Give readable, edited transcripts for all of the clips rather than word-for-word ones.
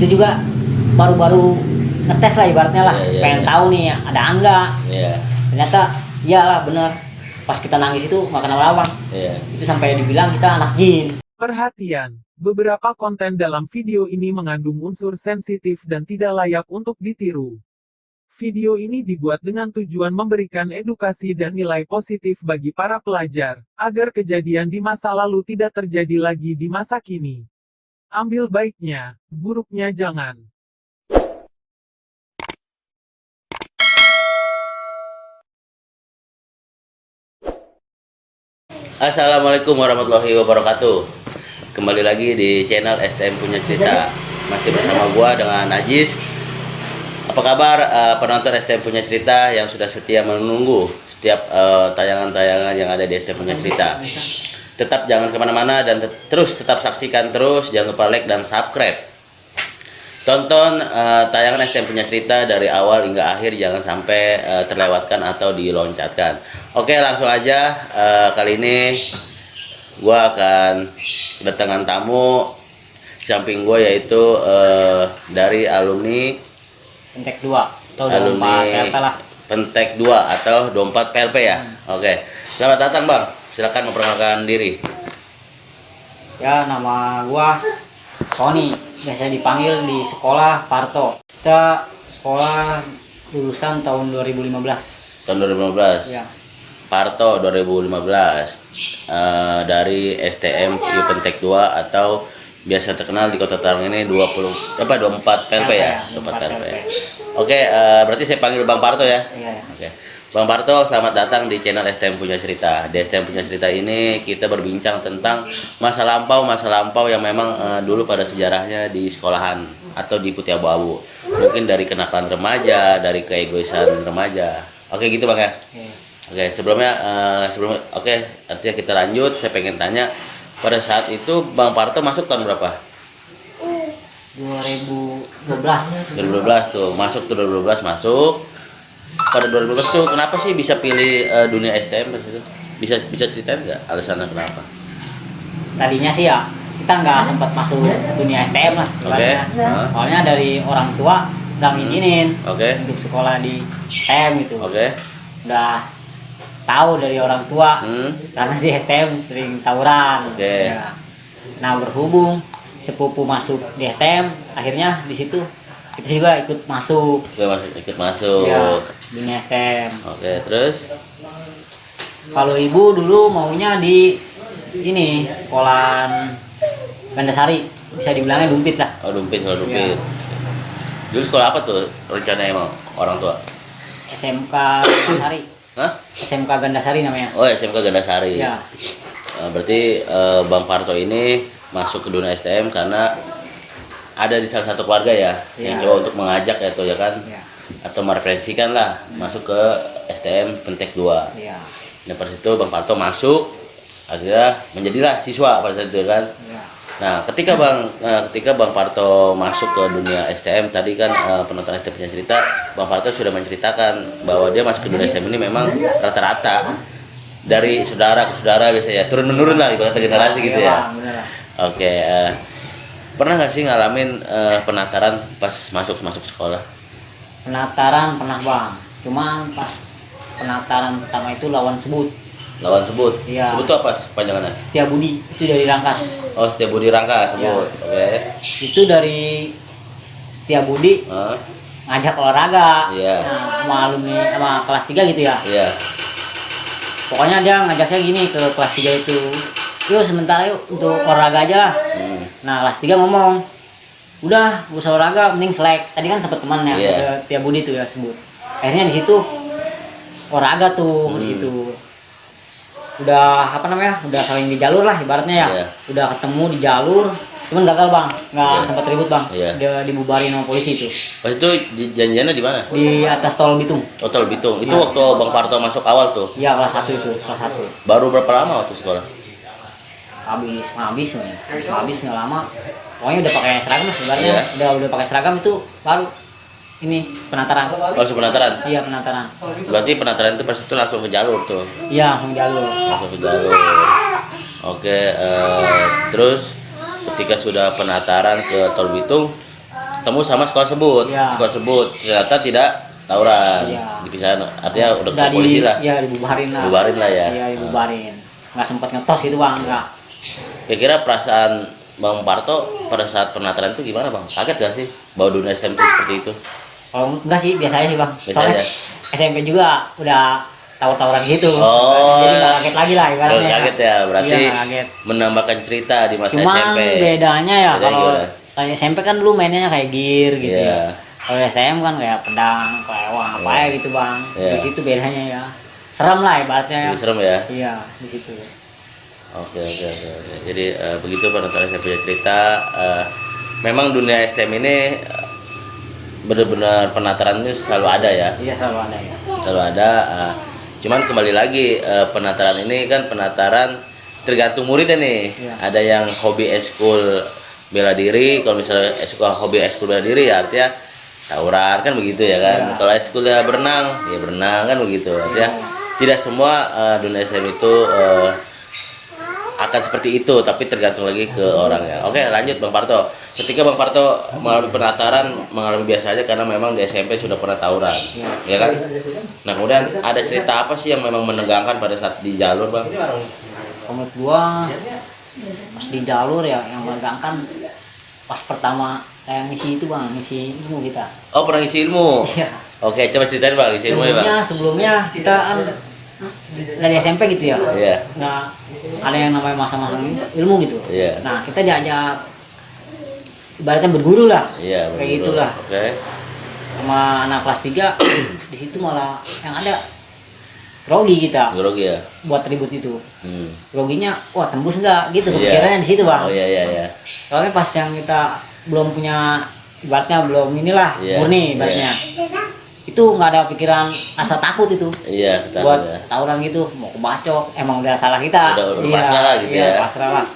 itu juga baru-baru ngetes lah ibaratnya lah, pengen tahu nih ada enggak. Ternyata iyalah bener, pas kita nangis itu nggak kenapa-napa. Itu sampai dibilang kita anak jin. Perhatian, beberapa konten dalam video ini mengandung unsur sensitif dan tidak layak untuk ditiru. Video ini dibuat dengan tujuan memberikan edukasi dan nilai positif bagi para pelajar, agar kejadian di masa lalu tidak terjadi lagi di masa kini. Ambil baiknya, buruknya jangan. Assalamualaikum warahmatullahi wabarakatuh. Kembali lagi di channel STM Punya Cerita. Masih bersama gua dengan Najis. Apa kabar penonton STM Punya Cerita yang sudah setia menunggu setiap tayangan-tayangan yang ada di STM Punya Cerita. Tetap jangan kemana-mana dan terus tetap saksikan terus. Jangan lupa like dan subscribe. Tonton tayangan STM Punya Cerita dari awal hingga akhir, jangan sampai terlewatkan atau diloncatkan. Oke, langsung aja. Kali ini gue akan kedatangan tamu di samping gue, yaitu dari alumni Pentek 2 atau alumni 24 PLP lah. Pentek 2 atau 24 PLP ya. Oke, selamat datang Bang. Silakan memperkenalkan diri. Ya, nama gua Tony, biasa dipanggil di sekolah Parto. Kita sekolah lulusan tahun 2015. Tahun 2015. Ya. Parto 2015. Dari STM Pentek 2 atau biasa terkenal di Kota Tangerang ini 24 PLP ya. 24 PLP. Oke, berarti saya panggil Bang Parto ya. Iya. Oke. Bang Parto, selamat datang di channel STM Punya Cerita. Di STM Punya Cerita ini kita berbincang tentang masa lampau yang memang dulu pada sejarahnya di sekolahan atau di Putih Abu-Abu. Mungkin dari kenakalan remaja, dari keegoisan remaja. Oke gitu Bang ya. Oke, artinya kita lanjut. Saya pengen tanya, pada saat itu Bang Parto masuk tahun berapa? 2012 tuh, masuk tuh 2012 masuk. Pada 2012 tuh kenapa sih bisa pilih dunia STM itu? Bisa ceritain nggak alasannya kenapa? Tadinya sih ya kita nggak sempat masuk dunia STM lah. Soalnya dari orang tua nggak ngizinin untuk sekolah di STM gitu. Udah tahu dari orang tua karena di STM sering tawuran. Ya. Nah, berhubung sepupu masuk di STM, akhirnya di situ kita juga ikut masuk. Ikut masuk. Ya, dunia STM. Terus? Kalau ibu dulu maunya di ini sekolah Gandasari, bisa dibilangnya Dumpit lah. Dumpit. Ya. Dulu sekolah apa tuh rencananya emang orang tua? SMK Gandasari. SMK Gandasari namanya. SMK Gandasari. Ya. Berarti Bang Parto ini masuk ke dunia STM karena ada di salah satu keluarga ya yang coba untuk mengajak ya tuh ya kan, atau mereferensikan lah masuk ke STM Pentek 2. Nah, pada situ Bang Parto masuk, akhirnya menjadilah siswa pada saat itu kan. Nah, ketika Bang Parto masuk ke dunia STM, tadi kan penonton STM Punya Cerita, Bang Parto sudah menceritakan bahwa dia masuk ke dunia STM ini memang rata-rata dari saudara ke saudara biasanya turun menurun lah ibarat generasi gitu ya. Oke, pernah nggak sih ngalamin penataran pas masuk sekolah? Penataran pernah Bang, cuman pas penataran pertama itu lawan sebut. Iya. Sebut itu apa panjangannya? Setiabudi, itu dari Rangkas. Setiabudi Rangkas sebut. Itu dari Setiabudi ngajak olahraga. Nah, sama alumni sama kelas 3 gitu ya. Pokoknya dia ngajaknya gini ke kelas 3 itu. Yuk sementara yuk untuk olahraga aja lah. Nah, kelas 3 ngomong, udah gak usah olahraga, mending selek. Tadi kan sempet teman ya, Setiabudi tuh ya sebut. Akhirnya di situ olahraga tuh di situ. Udah udah saling di jalur lah ibaratnya ya. Udah ketemu di jalur, cuman gagal Bang, nggak sempat ribut Bang. Dia dibubarin sama polisi itu. Pas itu janjiannya di mana? Di atas tol Bitung. Tol Bitung. Itu waktu Bang Parto masuk awal tuh. Iya, kelas 1 itu, kelas 1. Baru berapa lama waktu sekolah? Habis nggak lama. Pokoknya udah pakai seragam lah ibaratnya. Udah pakai seragam itu baru ini penataran. Penataran? Iya, penataran. Berarti penataran itu pas itu langsung ke jalur tuh? Iya, langsung jalur. Oke, terus ketika sudah penataran ke Tol Bitung, ketemu sama sekolah sebut. Iya. Sekolah sebut ternyata tidak tawuran. Iya. Dipisahin, artinya udah ke polisi lah. Iya, dibubarin lah. Dibubarin lah ya. Iya, dibubarin. Nggak sempat ngetos itu bang, nggak. Kira-kira perasaan Bang Parto pada saat penataran itu gimana bang? Kaget gak sih bahwa dunia SMP seperti itu? Kalau enggak sih, biasa aja sih bang. Biasa Soalnya aja. SMP juga udah tawur-tawuran gitu. Oh. Jadi nggak kaget lagi lah ibaratnya. Udah kaget ya, berarti Iya, nggak kaget. menambahkan cerita di masa Cuman SMP. bedanya ya Bedanya kalau gimana? kayak SMP kan dulu mainnya kayak gear gitu Iya. ya. Kalau SM kan kayak pedang, kelewang, apa ya gitu bang. Iya. Di situ bedanya ya. Serem lah ibaratnya ya. Lebih serem ya. Iya, di situ. Oke. Jadi begitu penonton saya punya cerita. Memang dunia STM ini benar-benar penataran ini selalu ada ya. Iya, selalu ada ya. Selalu ada. Cuman kembali lagi penataran ini kan penataran tergantung muridnya nih. Iya. Ada yang hobi eskul bela diri. Kalau misalnya hobi eskul bela diri ya artinya tawuran kan begitu ya kan. Iya. Kalau eskul ya berenang kan begitu. Artinya tidak semua dunia STM itu akan seperti itu, tapi tergantung lagi ke orangnya. Oke, lanjut Bang Parto. Ketika Bang Parto mengalami penataran, mengalami biasa aja karena memang di SMP sudah pernah tawuran, ya kan? Nah, kemudian ada cerita apa sih yang memang menegangkan pada saat di jalur, Bang? Menurut gua pas di jalur ya yang menegangkan pas pertama kayak ngisi itu bang, ngisi ilmu kita. Oh, pernah ngisi ilmu? Iya. Oke, coba ceritain Bang, ngisi ilmu ya Bang. Sebelumnya kita kan dari SMP gitu ya. Iya. Nah, ada yang namanya masa-masa ilmu gitu. Iya. Nah, kita diajak ibaratnya berguru lah. Iya, Kayak betul. gitulah. Oke. Sama anak kelas 3 di situ malah yang ada grogi kita Grogi ya. buat ribut itu. Groginya wah tembus enggak gitu Iya. kepikirannya di situ, Bang. Oh iya. Soalnya pas yang kita belum punya ibaratnya belum inilah Iya. murni ibaratnya. Itu nggak ada pikiran asa takut itu. Iya, kita Buat ya. tawuran gitu mau kebacok emang udah salah kita. Udah pasrah lah gitu ya. Pasrah lah.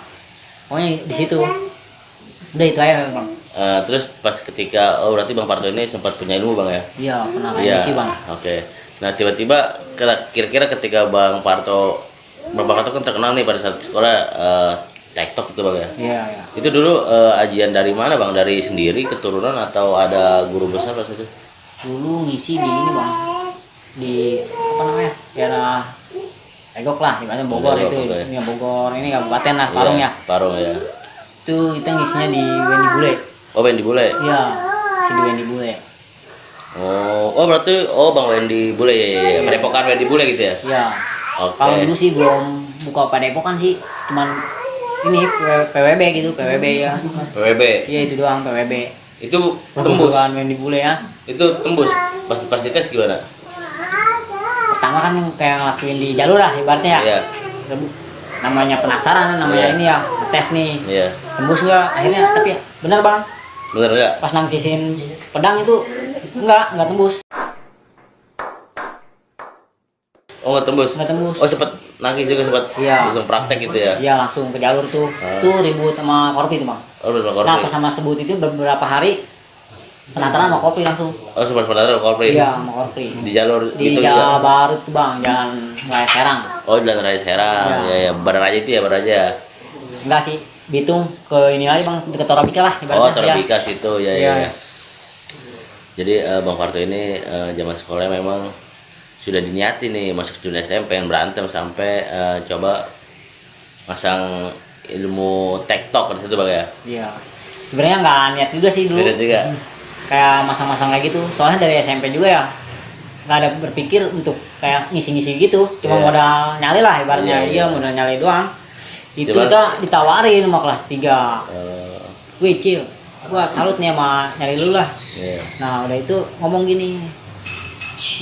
Pokoknya di situ. Udah itu aja, Bang. Terus pas ketika berarti Bang Parto ini sempat punya ilmu Bang ya? Iya, pernah Iya. sih, Bang. Oke. Nah, tiba-tiba kira-kira ketika Bang Parto kan terkenal nih pada saat sekolah TikTok itu Bang ya. Iya. Itu dulu ajian dari mana Bang? Dari sendiri keturunan atau ada guru besar pas itu? Dulu ngisi di ini, Bang. Di apa namanya? Daerah Egok lah, ibaratnya Bogor Egok, itu. oke. Ini Bogor, ini kabupaten lah, Parung Iya, ya. Parung ya. Itu kita ngisinya di Wendy Bule. Oh, Wendy Bule. Iya, si di Wendy Bule. Oh, berarti Bang Wendy Bule ya. Padepokan Wendy Bule gitu ya? Iya. Oke. Kalau dulu sih belum buka padepokan sih, cuman ini PWB gitu, PWB ya. PWB. Iya itu doang PWB. Itu tembus. Bukan Wendy Bule ya. Itu tembus. Pas dites gimana? Pertama kan kayak ngelakuin di jalur lah ibaratnya ya. Iya. Namanya penasaran, namanya Iya. ini ya, tes nih. Iya. Tembus nggak? Akhirnya tapi bener bang. Bener nggak? Pas nangkisin pedang itu nggak tembus. Oh, nggak tembus. Nggak tembus. Oh, sempet nangis juga sempet. Iya. Langsung praktek gitu ya. Iya langsung ke jalur tuh. Ah. Tuh ribut sama Korpi tuh bang. Oh, bener Nah pas korpri. sama sebut itu beberapa hari penataran sama Korpi langsung. Oh, sempat penataran korpri. Iya sama Korpi. Di jalur Di itu Jalan juga. Baru tuh bang, Jalan Raya Serang. Oh, Jalan Raya Serang. Iya. Ya, Baraja itu ya, Baraja. Enggak sih, Bitung ke ini aja bang, deket Torabika lah Oh, ibaratnya. Torabika situ ya, Iya. ya. Jadi Bang Parto ini zaman sekolah memang sudah diniati nih masuk dunia STM, pengen berantem sampai coba masang ilmu TikTok pada situ Bang ya. Iya. Sebenarnya nggak niat juga sih dulu. Beda juga. Kayak masang-masang kayak gitu. Soalnya dari SMP juga ya nggak ada berpikir untuk kayak ngisi-ngisi gitu. Cuma Iya. modal nyali lah ibaratnya. Iya, iya. Iya, modal nyali doang. Itu Cuma- kita ditawarin sama kelas 3. Eh, Wih Cil, gua salut nih sama nyari lu lah. iya. Nah udah itu ngomong gini,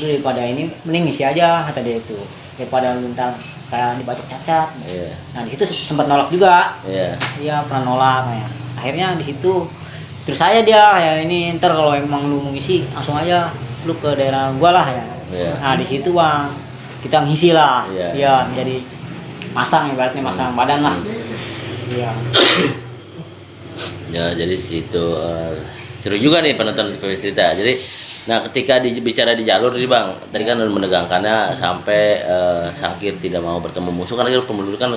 lu daripada ini mending ngisi aja kata dia itu, daripada lu ntar kayak dibacok cacat. Iya. Nah di situ sempat nolak juga. Iya. Iya pernah nolak ya. Akhirnya di situ terus saya dia ya ini ntar kalau emang lu mau ngisi langsung aja lu ke daerah gua lah ya. Iya. Nah di situ bang kita ngisi lah. Iya. Iya jadi masang ibaratnya masang badan lah. Iya. Ya, jadi situ seru juga nih penonton cerita. Jadi, nah ketika bicara di jalur nih Bang, tadi kan menegangkannya sampai Sangkir tidak mau bertemu musuh kan, akhirnya pembunuh kan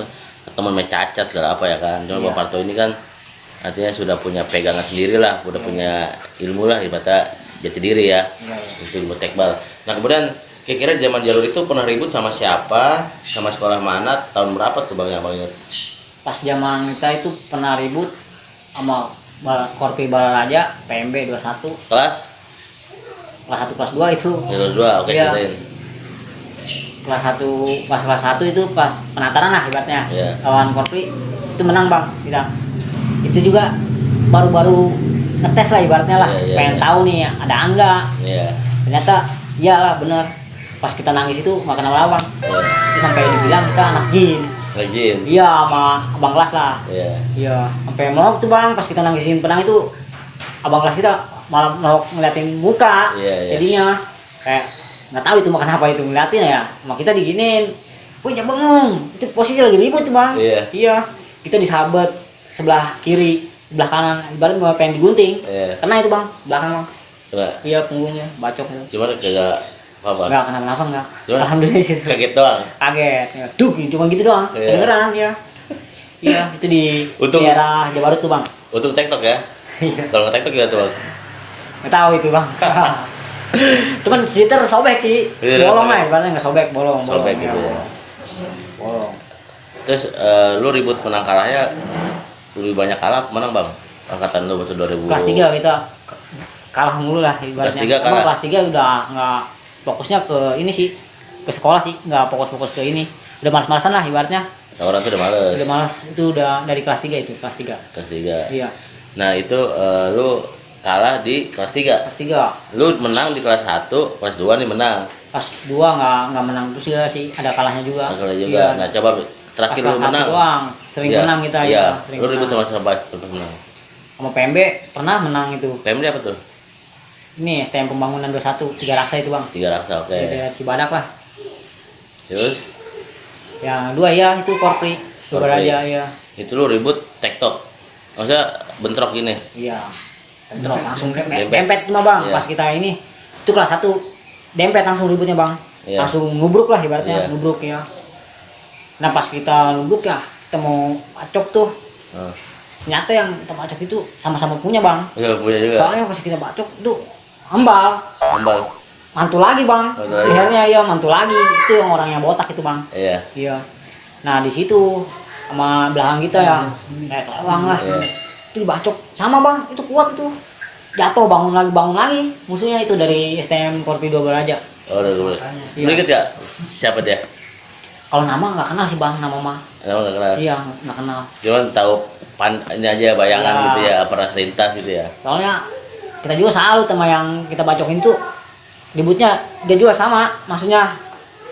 teman mencacat segala apa ya kan. Cuma Iya. Bang Parto ini kan Artinya sudah punya pegangan sendiri lah, udah punya ilmu lah, ibaratnya jati diri ya. Itu ilmu tekbal. Nah kemudian kira-kira zaman jalur itu pernah ribut sama siapa, sama sekolah mana, tahun berapa tuh bang, abang ingat? Pas zaman kita itu pernah ribut sama Korpi Balaraja PMB 21 Kelas? kelas 1 kelas 2 itu. Kelas 2, oke, Iya. ceritain. Kelas 1 itu pas penataran lah ibaratnya. Lawan Korpi itu menang bang kita. Itu juga baru-baru ngetes lah ibaratnya lah, pengen tahu nih ada angga. Ternyata iyalah bener, pas kita nangis itu nggak kenapa bang. Itu sampai dibilang kita anak jin. Iya, sama abang kelas lah. Iya, sampai melok tuh bang, pas kita nangisin penang itu abang kelas kita malah melok ngeliatin muka. Jadinya kayak nggak tahu itu makan apa itu ngeliatin ya, sama kita diginin. Woi jangan bengong, itu posisi lagi ribut tuh bang. Iya, kita disabet sebelah kiri, sebelah kanan, ibarat mau pengen digunting. Kena itu bang, belakang bang. Iya, punggungnya bacok itu. Cuman kagak apa? Enggak kenapa-napa enggak. Alhamdulillah sih. Kaget doang. Kaget. Duh, cuma gitu doang. Kedengeran ya. Iya, itu di daerah Jawa Barat tuh bang. Untung TikTok ya. Kalau nggak TikTok ya tuh bang. Nggak tahu itu bang. Cuman Twitter sobek sih. Bolong lah, ibaratnya nggak sobek, bolong. Sobek gitu ya. Bolong. Terus lu ribut menang kalahnya lebih banyak kalah menang bang? Angkatan lu waktu 2000. Kelas 3 kita kalah mulu lah ibaratnya. Kelas 3 udah nggak fokusnya ke ini sih, ke sekolah sih, nggak fokus ke ini. Udah malas-malasan lah ibaratnya. Orang tuh udah males. Udah malas, itu udah dari kelas 3 itu, kelas 3. Kelas 3. Iya. Nah, itu lu kalah di kelas 3. Kelas 3. Lu menang di kelas 1, kelas 2 nih menang. Kelas 2 nggak menang terus ya sih, ada kalahnya juga. Kalah juga. Iya. Nah, coba terakhir lu menang. Doang. Sering menang kita ya. Sering Lu ribut menang. sama siapa untuk menang? Sama PMB pernah menang itu. PMB apa tuh? Ini STM Pembangunan 21, 3 raksa itu bang. 3 raksa, oke. Dari Cibadak lah. Terus? Yang 2 ya itu Korpri. Balaraja ya. Itu lu ribut TikTok. Maksudnya bentrok gini. Iya. Bentrok langsung dempet cuma bang. Pas kita ini itu kelas 1 dempet langsung ributnya bang. Langsung nubruk lah ibaratnya, nubruk ya. Nah pas kita nubruk ya, kita mau bacok tuh. Ternyata yang kita bacok itu sama-sama punya bang. Iya punya juga. Soalnya pas kita bacok itu ambal. Mantul lagi bang. Akhirnya ya mantul lagi. Itu yang orang yang botak itu bang. Iya. Nah di situ sama belakang kita ya, kayak kelewang lah. Itu dibacok sama bang. Itu kuat itu. Jatuh bangun lagi. Musuhnya itu dari STM Korpi 2 Balaraja. Oh udah boleh. Lu inget gak siapa dia? Kalau nama nggak kenal sih bang, nama mah. Nama nggak kenal. Iya nggak kenal. Cuman tahu ini aja bayangan gitu ya, pernah selintas gitu ya. Soalnya kita juga salut sama yang kita bacokin tuh, ributnya dia juga sama, maksudnya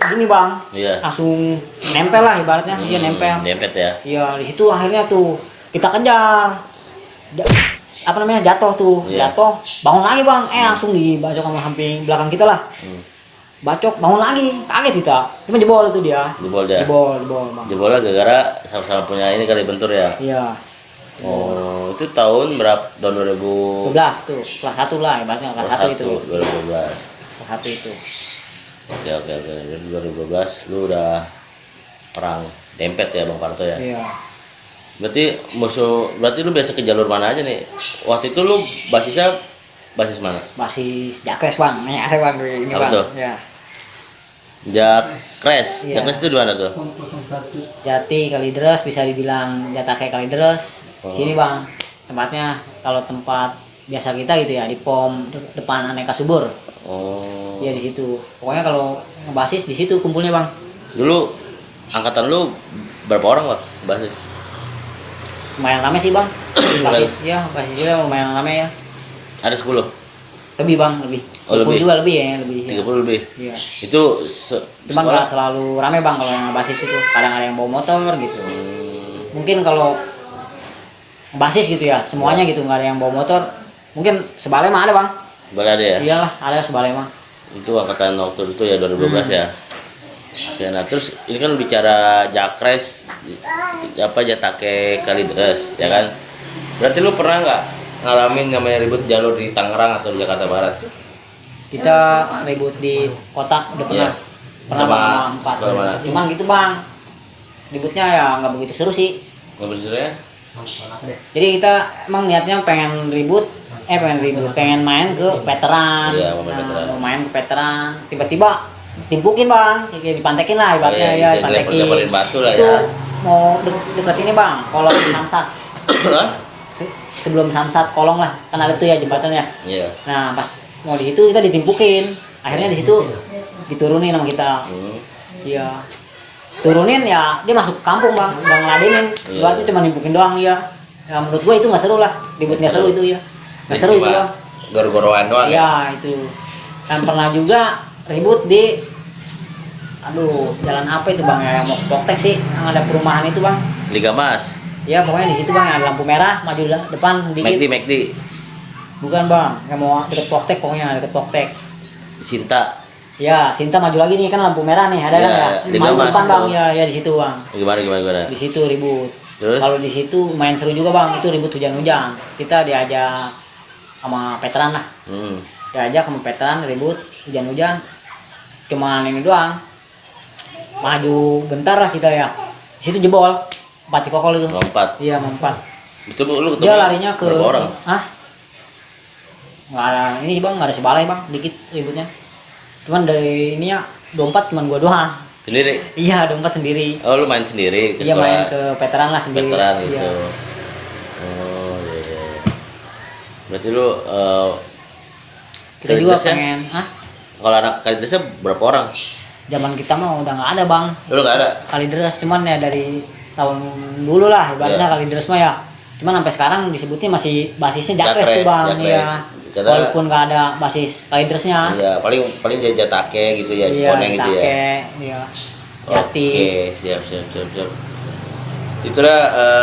gini bang, langsung nempel lah ibaratnya, dia nempel. Nempel ya. Iya di situ akhirnya tuh kita kejar, apa namanya jatuh tuh, jatuh, bangun lagi bang, langsung dibacok sama samping belakang kita lah. Bacok bangun lagi, kaget kita, cuma jebol itu dia. Jebol bang. Jebolnya gara-gara sama-sama punya ini kali bentur ya. Iya. Oh, itu tahun berapa? Tahun 2012 tuh, kelas 1 lah ibaratnya, kelas 1 itu. 2012. Kelas 1 itu. Oke. 2012 lu udah perang dempet ya Bang Parto ya? Iya. Berarti lu biasa ke jalur mana aja nih? Waktu itu lu basis mana? Basis Jakres bang, nanya bang ini bang. Tuh? Ya. Jakres. Iya. Jakres itu di mana tuh? Jati Kalideres, bisa dibilang Jatake Kalideres. Sini bang, tempatnya kalau tempat biasa kita gitu ya di POM depan Aneka Subur. Oh. Iya di situ. Pokoknya kalau ngebasis di situ kumpulnya bang. Dulu angkatan lu berapa orang Pak basis? Lumayan rame sih bang. Basis ya, basisnya lumayan rame ya. Ada 10? Lebih bang, lebih. Oh, lebih juga lebih ya, lebih. 30 lebih. Iya. Itu cuman nggak selalu rame bang kalau yang basis itu. Kadang ada yang bawa motor gitu. Mungkin kalau basis gitu ya, semuanya gitu nggak ada yang bawa motor. Mungkin Sebale mah ada bang. Sebale ada ya? Iyalah, ada Sebale mah. Itu angkatan waktu itu ya 2012 ya. Oke, nah terus ini kan bicara Jakres apa Jatake Kalideres ya kan? Berarti lu pernah nggak ngalamin namanya ribut jalur di Tangerang atau di Jakarta Barat? Kita ribut di kota udah pernah. Sama 4. Cuman gitu bang, ributnya ya nggak begitu seru sih. Nggak begitu ya? Jadi kita emang niatnya pengen ribut, pengen main ke veteran. Iya, mau main ke veteran, tiba-tiba timpukin bang, kayak dipantekin lah ibaratnya ya, dipantekin. Batu lah itu ya. mau deket ini bang, kolong Samsat. Sebelum Samsat kolong lah, kan ada tuh ya jembatannya. Iya. Nah pas mau di situ kita ditimpukin, akhirnya di situ diturunin sama kita. Iya. Turunin ya dia masuk kampung bang, udah ngeladenin. Berarti cuma nimpukin doang dia. Ya menurut gua itu nggak seru lah, ribut nggak seru itu ya. Nggak seru itu bang. Gor-goroan doang ya. Itu. Dan pernah juga ribut di, jalan apa itu bang ya, yang mau Poktek sih, yang ada perumahan itu bang. Liga Mas. Ya pokoknya di situ bang ada lampu merah, maju depan dikit. McD. Bukan bang, yang mau deket Poktek pokoknya deket Poktek. Sinta. Ya, Sinta maju lagi nih kan lampu merah nih, ada kan ya? Maju depan bang, ya di situ bang. Gimana? Di situ ribut. Terus? Kalau di situ main seru juga bang, itu ribut hujan-hujan. Kita diajak sama veteran lah. Diajak sama veteran ribut hujan-hujan. Cuman ini doang. Maju bentar lah kita ya. Di situ jebol. 4 cikokol itu. Lompat. Iya, lompat. Itu lu ketemu Dia larinya ke berapa orang? Nggak ada ini bang, nggak ada sebalai bang, dikit ributnya. Cuman dari ininya dompet cuman gua doang. Sendiri? Iya, dompet sendiri. Oh, lu main sendiri? Iya, main ke veteran lah sendiri. Veteran gitu. Iya. Oh, iya. Berarti lu Kita juga pengen, kalau anak kalidresnya berapa orang? Zaman kita mah udah nggak ada bang. Lu nggak ada? Kalidres cuman ya dari tahun dulu lah, ibaratnya kalidres mah ya. Cuman sampai sekarang disebutnya masih basisnya Jakres tuh bang. Iya. Karena, walaupun nggak ada basis kalidresnya. Iya, paling Jatake gitu ya, Cikoneng gitu ya. Iya. Jati. Oke, siap. Itulah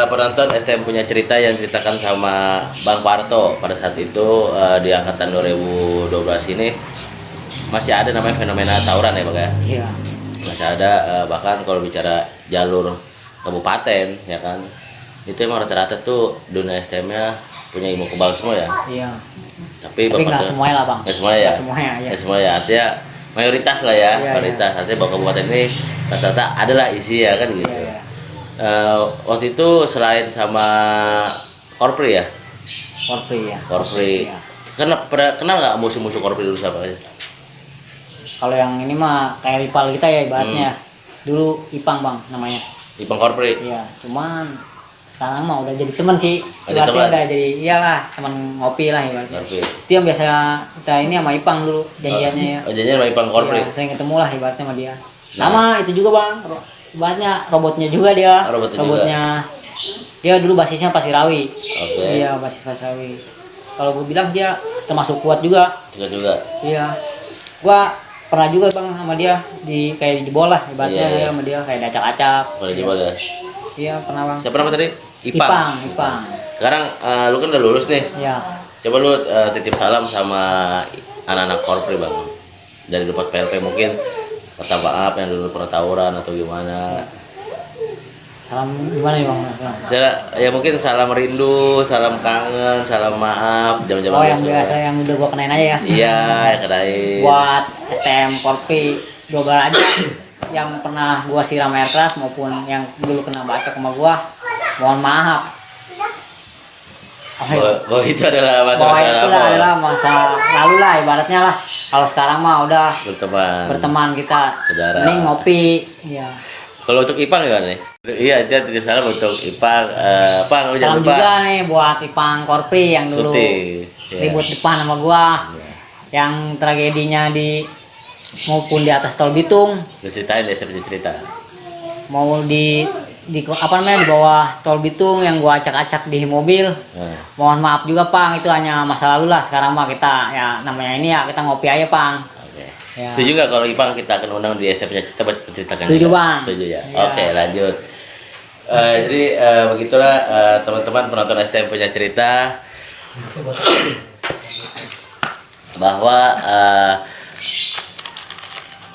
penonton STM punya cerita yang ceritakan sama Bang Parto pada saat itu di angkatan 2012 ini masih ada namanya fenomena tawuran ya bang ya. Iya. Masih ada bahkan kalau bicara jalur kabupaten ya kan, itu emang rata-rata tuh dunia STM-nya punya ilmu kebal semua ya. Iya. Tapi nggak semuanya lah bang. Nggak semuanya ya. Nggak semuanya ya. Artinya mayoritas lah ya. Iya, mayoritas. Artinya bahwa kabupaten ini rata-rata adalah isi ya kan gitu. Iya. Waktu itu selain sama Korpri ya. Korpri. Iya. Kenal nggak musuh-musuh Korpri dulu siapa aja? Kalau yang ini mah kayak rival kita ya ibaratnya. Dulu Ipang bang namanya. Ipang Korpri. Iya. Cuman sekarang mah udah jadi teman sih. Ibaratnya udah jadi iyalah teman ngopi lah ibaratnya. Itu yang biasa kita ini sama Ipang dulu janjiannya ya. Janjian sama Ipang Korpri. Ya, sering ketemu lah ibaratnya sama dia. Sama itu juga bang. Ibaratnya robotnya juga dia. Robotnya. Dia dulu basisnya Pasirawi. Iya, basis Pasirawi. Kalau gue bilang dia termasuk kuat juga. Iya. Gua pernah juga bang sama dia kayak dijebol lah ibaratnya sama dia kayak acak-acak. Pernah jebol ya? Iya pernah bang. Siapa nama tadi? Ipang. Sekarang lu kan udah lulus nih. Iya. Coba lu titip salam sama anak-anak Korpri bang. Dari depan PLP mungkin kata maaf yang dulu pernah tawuran atau gimana. Salam gimana nih bang? Ya mungkin salam rindu, salam kangen, salam maaf, jam-jam yang biasa yang udah gua kenain aja ya. Iya, kenain. Buat STM Korpri Dogal aja yang pernah gua siram air keras maupun yang dulu kena bacok sama gua, mohon maaf. Bahwa itu adalah masa lalu lah ibaratnya lah. Kalau sekarang mah udah berteman kita. Saudara. Ini ngopi. Iya. Kalau untuk Ipang gimana nih? Iya, dia titip salam untuk Ipang. Pang, lu jangan lupa. Juga nih buat Ipang Korpri yang dulu ribut depan sama gua. Yang tragedinya maupun di atas tol Bitung. Lu ceritain deh, cerita. Mau di bawah tol Bitung yang gua acak-acak di mobil. Mohon maaf juga Pang, itu hanya masa lalu lah. Sekarang mah kita ya namanya ini ya kita ngopi aja Pang. Ya. Setuju nggak kalau Ipang kita akan undang di STM punya cerita buat menceritakan? Setuju bang. Setuju ya. Oke, lanjut. Jadi begitulah teman-teman penonton STM punya cerita bahwa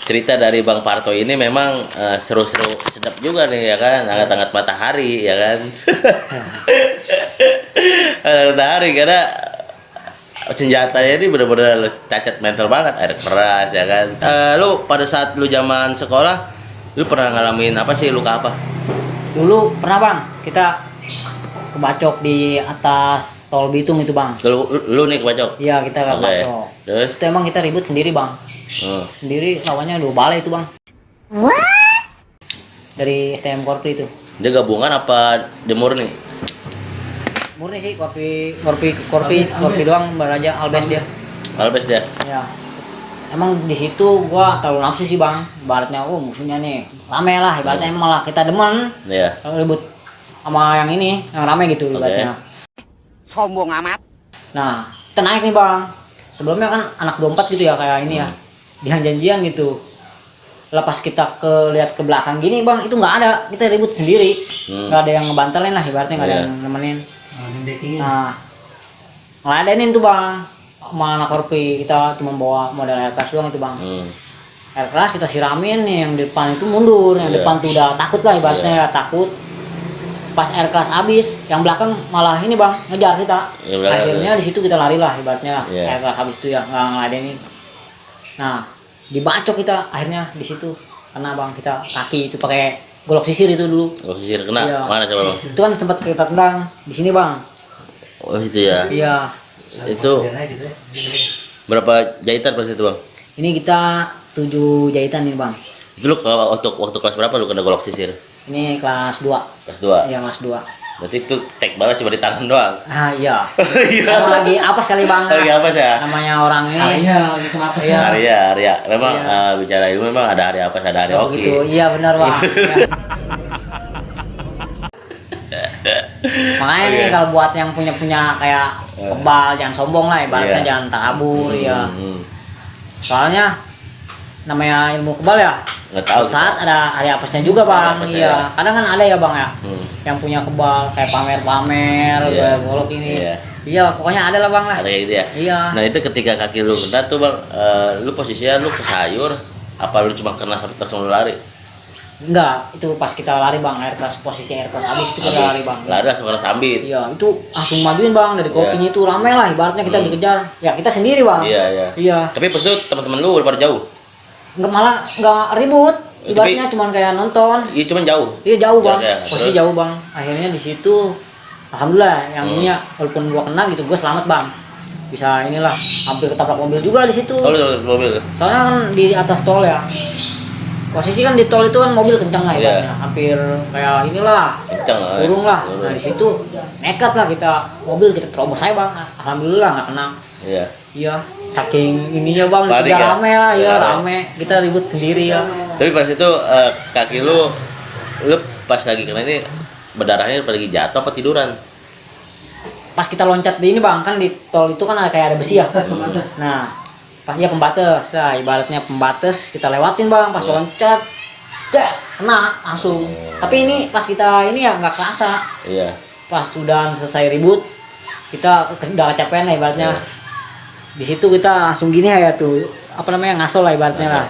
cerita dari Bang Parto ini memang seru-seru sedap juga nih ya kan, hangat-hangat matahari ya kan. Hangat matahari karena senjatanya ini benar-benar cacat mental banget, air keras ya kan. Lu pada saat lu zaman sekolah, lu pernah ngalamin apa sih, luka apa? Dulu pernah bang, kita kebacok di atas tol Bitung itu bang. Lu nih kebacok? Iya kita kebacok. Terus? Itu emang kita ribut sendiri bang. Sendiri lawannya 2 balai itu bang. Dari STM Korpi itu. Dia gabungan apa dia murni? Murni sih, Korpi doang, Baraja Albes dia. Albes dia? Ya. Emang di situ gua terlalu nafsu sih bang. Ibaratnya, musuhnya nih rame lah. Ibaratnya malah kita demen. Iya. Ribut sama yang ini, yang rame gitu ibaratnya. Sombong amat. Nah, kita naik nih bang. Sebelumnya kan anak 24 gitu ya kayak ini ya. Janjian gitu. Lepas kita lihat ke belakang gini bang, itu nggak ada, kita ribut sendiri, nggak ada yang ngebantalin lah ibaratnya, nggak ada yang nemenin. Nah, ngeladenin tuh bang, sama anak Korpi, kita cuma bawa modal air keras doang itu bang. Air keras kita siramin nih, yang depan itu mundur, yang depan tuh udah takut lah ibaratnya, takut. Pas air keras habis, yang belakang malah ini bang, ngejar kita. Akhirnya di situ kita lari lah ibaratnya, air keras habis itu ya nggak ngeladenin. Nah, dibacok kita akhirnya di situ karena bang kita kaki itu pakai golok sisir itu dulu. Golok sisir kena? Iya. Mana coba bang? Itu kan sempat kita tendang di sini bang. Oh itu ya? Iya. Itu berapa jahitan pas itu bang? Ini kita 7 jahitan nih bang. Itu lu waktu kelas berapa lu kena golok sisir? Ini kelas 2. Kelas 2? Iya kelas 2. Berarti itu tek balas cuma di tangan doang? Ah iya. Emang lagi apa sekali bang? Lagi apa sih ya? Namanya orang ini. Iya, lagi kenapa sih? Arya. Memang bicara itu memang ada hari apa, ada hari oke. Gitu. Iya benar bang. Makanya nih kalau buat yang punya kayak kebal, jangan sombong lah ibaratnya, jangan takabur ya. Soalnya namanya ilmu kebal ya. Nggak tahu. Saat ada hari apesnya juga bang. Iya. Kadang kan ada ya bang ya. Yang punya kebal kayak pamer-pamer, golok ini. Iya, pokoknya ada lah bang lah. Ada kayak gitu ya. Iya. Nah itu ketika kaki lu kena tuh bang, lu posisinya lu ke sayur, apa lu cuma kena sampai langsung lu lari? Enggak, itu pas kita lari bang, posisi air keras habis itu kita lari bang. Lari langsung kena sambit. Iya, itu langsung majuin bang dari kopinya itu rame lah, ibaratnya kita dikejar. Ya kita sendiri bang. Iya. Tapi pas itu teman-teman lu udah pada jauh? Nggak ribut, ibaratnya cuma kayak nonton. Iya cuma jauh. Iya jauh bang, posisi jauh bang. Akhirnya di situ, alhamdulillah yang punya walaupun gua kena gitu, gua selamat bang. Bisa inilah, hampir ketabrak mobil juga di situ. Oh mobil. Soalnya kan di atas tol ya. Posisi kan di tol itu kan mobil kencang lah ibaratnya, hampir kayak inilah, turun lah. Nah di situ nekat lah kita, mobil kita terobos aja bang. Alhamdulillah nggak kena. Iya. Saking ininya bang, udah rame lah ya, rame. Kita ribut sendiri ya. Tapi pas itu kaki lu pas lagi kena ini berdarahnya lagi jatuh apa tiduran? Pas kita loncat di ini bang, kan di tol itu kan kayak ada besi ya. Nah, pembatas. Nah, ibaratnya pembatas kita lewatin bang, pas loncat, kena langsung. Tapi ini pas kita ini ya nggak kerasa. Iya. Pas udah selesai ribut, kita udah kecapean lah ibaratnya. Di situ kita langsung gini ya tuh, apa namanya, ngaso lah ibaratnya lah.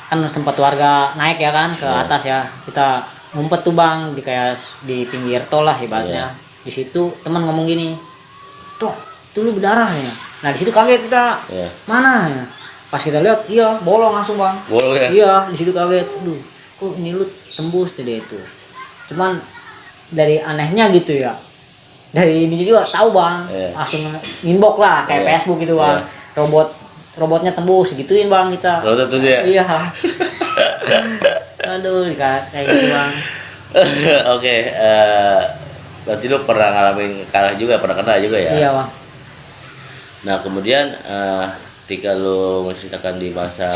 Kan sempat warga naik ya kan ke atas ya, kita ngumpet tuh bang di kayak di pinggir tol lah ibaratnya. Di situ teman ngomong gini, tuh lu berdarah ya. Nah di situ kaget kita, mana ya? Pas kita lihat, iya bolong langsung bang. Bolong ya? Iya, di situ kaget. Aduh, kok ini lu tembus tadi itu. Cuman dari anehnya gitu ya. Dari ini juga tahu bang, langsung inbox lah kayak Facebook gitu bang. Robotnya tembus gituin bang kita. Robot itu ya? Iya. Aduh, kayak gitu bang. Oke, berarti lu pernah ngalamin kalah juga, pernah kena juga ya? Iya bang. Nah kemudian ketika lu menceritakan di masa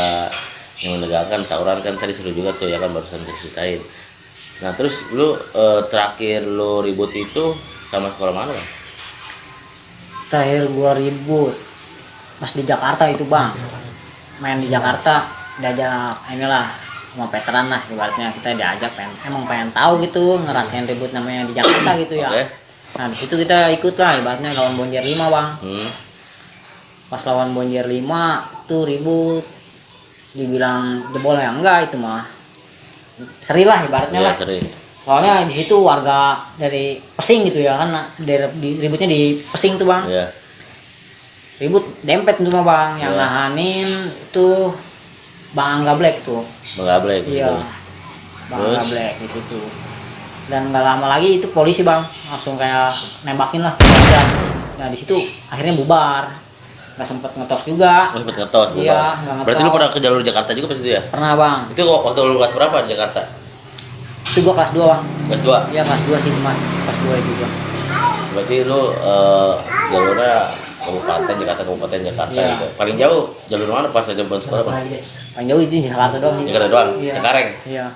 yang menegakkan tawuran kan tadi seru juga tuh ya kan, barusan ceritain. Nah terus lu terakhir lu ribut itu sama sekolah mana bang? Terakhir gua ribut pas di Jakarta itu bang, main di Jakarta diajak inilah sama veteran lah ibaratnya, kita diajak pengen tahu gitu, ngerasain ribut namanya di Jakarta gitu ya. Nah di situ kita ikut lah ibaratnya lawan Bonjer 5 bang. Pas lawan Bonjer 5 tuh ribut, dibilang jebol ya enggak, itu mah seri lah ibaratnya lah. Seri. Soalnya di situ warga dari Pesing gitu ya kan, ributnya di Pesing tuh bang. Ribut dempet itu mah bang, yang nahanin itu Bang Angga Black tuh. Bang Angga Black. Iya. Gitu. Bang Angga Black di situ. Dan nggak lama lagi itu polisi bang langsung kayak nembakin lah. Nah di situ akhirnya bubar, nggak sempet ngetos juga. Oh, sempet ngetos. Iya, nggak ngetos. Berarti lu pernah ke jalur Jakarta juga pas itu ya? Pernah bang. Itu waktu lu kelas berapa di Jakarta? Itu gua kelas 2 bang. Kelas 2? Iya kelas 2 sih cuma kelas 2 itu gua. Berarti lu jalurnya Kabupaten Jakarta Iya. gitu. Paling jauh jalur mana pas jemput sekolah bang? Paling jauh itu di Jakarta doang sih. Jakarta doang? Iya. Cengkareng? Iya.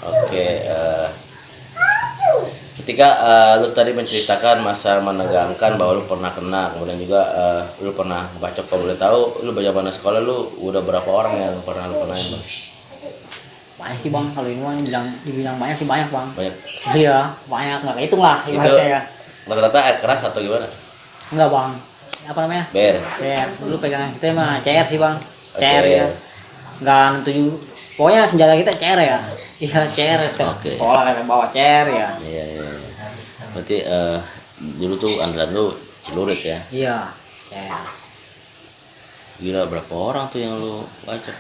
Oke, ketika lu tadi menceritakan masa menegangkan bahwa lu pernah kena, kemudian juga lu pernah bacok, kalau boleh tahu lu bagaimana sekolah lu udah berapa orang yang pernah lu kenain bang? Banyak sih bang, kalau ini mah dibilang banyak sih banyak bang. Banyak. Iya, banyak nggak kehitung lah Itu ibaratnya ya. rata-rata air keras atau gimana? Enggak bang, apa namanya? Ber. CR, dulu pegangan kita mah CR sih bang, Oh, CR ya. Nggak nentuin, pokoknya senjata kita CR ya. Iya CR setiap Oke. sekolah kan bawa CR ya. Iya. Berarti dulu tuh andalan lu celurit ya? Iya, CR. Gila, berapa orang tuh yang lu bacok?